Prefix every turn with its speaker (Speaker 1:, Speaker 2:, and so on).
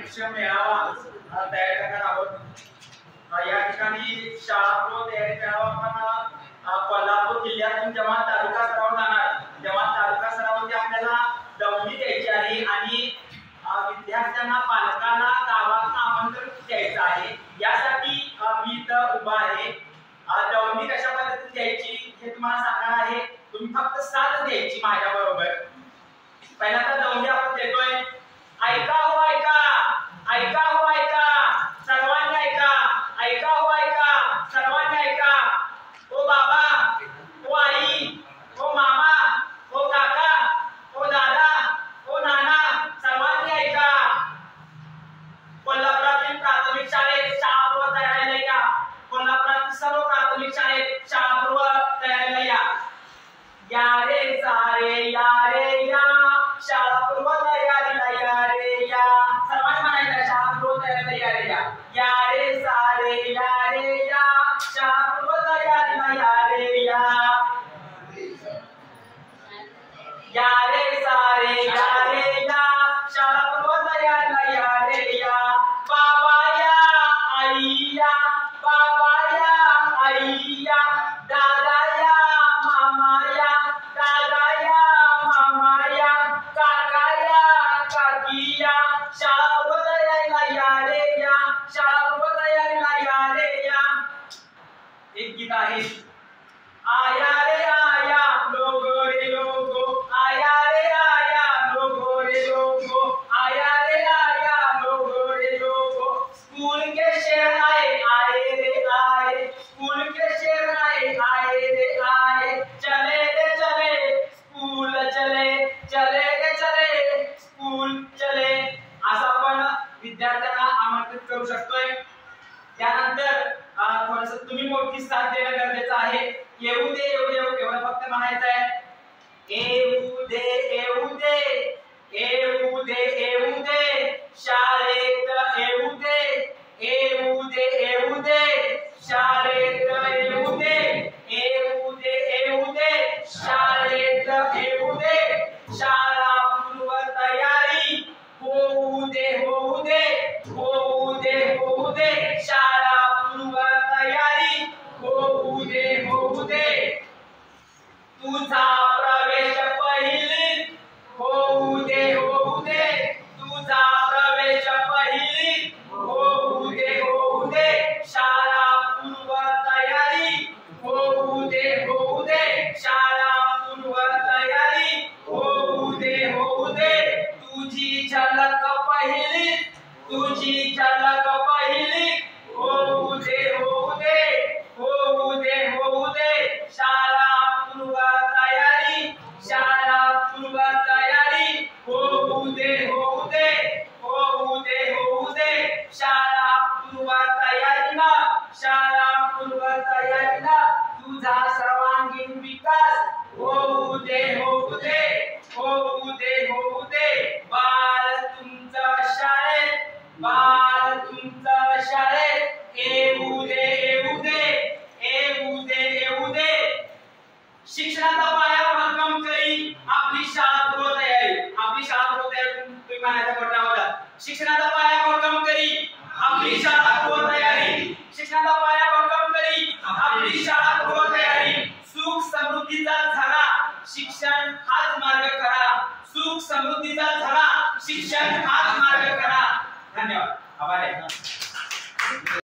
Speaker 1: सापेक्ष मेळावा तयार करणार आहोत। या ठिकाणी शाळापूर्व तयारी मेळावा आपण कोल्हापूर जिल्ह्यातून जेव्हा तालुका स्तरावर जाणार तेव्हा तालुका स्तरावरती आपल्याला दौंडी द्यायची आहे आणि विद्यार्थ्यांना पालकांना गावात आमंत्रण द्यायचं आहे। यासाठी मी इथं उभा आहे। दौंडी कशा पद्धतीने द्यायची हे तुम्हाला सांगणार आहे। तुम्ही फक्त साथ द्यायची माझ्या बरोबर। पहिल्यांदा दौंडी आपण देतोय, ऐका हो ऐका, ऐका हो ऐका, सर्वांनी ऐका, ऐका हो ऐका, सर्वांनी ऐका। ओ बाबा, ओ आई, ओ मामा, ओ काका, ओ दादा, ओ नाना, सर्वांनी ऐका। कोल्हापुरातील प्राथमिक शाळेत शाळापूर्व तयारीला या। कोल्हापुरातील सर्व प्राथमिक शाळेत शाळापूर्व तयारीला या। या रे सारे या रे या, शाळापूर्व तयारीला या रे या। सर्वांनी म्हणायचं शाळापूर्व तयारीला या रे या। या रे सारे या रे या, शाळापूर्व तयारीला या रे या। या रे सारे या रे या, शाळापूर्व तयारीला या रे या। बाबा या, आई या, बाबा या, आई या, दादा या, मामा या, दादा या, मामा या, काका या, काकी या, शाळापूर्व तयारीला या रे या, शाळापूर्व तयारीला या रे या। एक गीत आहे, आया रे आया लोगो रे लोगो, आया रे आया लोगो रे लोगो, आया रे आया लोगो रे लोगो। स्कूल के शेर आए आए रे आए, स्कूल के शेर आए आए रे आए। चले रे चले स्कूल चले, चले रे चले स्कूल चले। असं आपण विद्यार्थ्यांना आमंत्रित करू शकतोय। त्यानंतर थोडंसं तुम्ही मोठी साथ देणं गरजेचं आहे। येऊ दे येऊ दे एवढं फक्त म्हणायचं आहे। येऊ दे येऊ दे, येऊ दे येऊ दे, शाळेत येऊ दे, येऊ दे येऊ दे, शाळेत येऊ दे, येऊ दे येऊ दे, शाळेत येऊ दे। शाळापूर्व तयारी होऊ दे होऊ दे, होऊ दे होऊ दे, शाळापूर्व तयारी होऊ दे होऊ दे। तुझा प्रवेश पहिलीत होऊ दे होऊ दे, तुझा प्रवेश पहिलीत होऊ दे होऊ दे, शाळापूर्व तयारी होऊ दे होऊ दे, शाळापूर्व तयारी होऊ दे होऊ दे। तुझी झलक पहिलीत, तुझी झलक पहिलीत होऊ दे होऊ दे, होऊ दे होऊ दे, शाळापूर्व तयारी, शाळापूर्व तयारी होऊ दे होऊ दे, होऊ दे होऊ दे, शाळापूर्व तयारीला, शाळापूर्व तयारीला तुझा सर्वांगीण विकास होऊ दे होऊ दे, होऊ दे होऊ दे। बाळ तुमचं शाळेत, बाळ तुमचं शाळेत येऊ दे येऊ दे, येऊ दे येऊ दे। शिक्षणाचा पाया भक्कम करी आपली शाळापूर्व तयारी, आपली शाळापूर्व तयारी तुम्ही म्हणायचा मोठा होता। शिक्षणाचा पाया भक्कम करी आपली शाळापूर्व तयारी, शिक्षणाचा पाया भक्कम करी आपली शाळापूर्व तयारी। सुख समृद्धीचा झरा शिक्षण हाच मार्ग करा, सुख समृद्धीचा झरा शिक्षण हाच मार्ग करा। धन्यवाद, आभार आहे।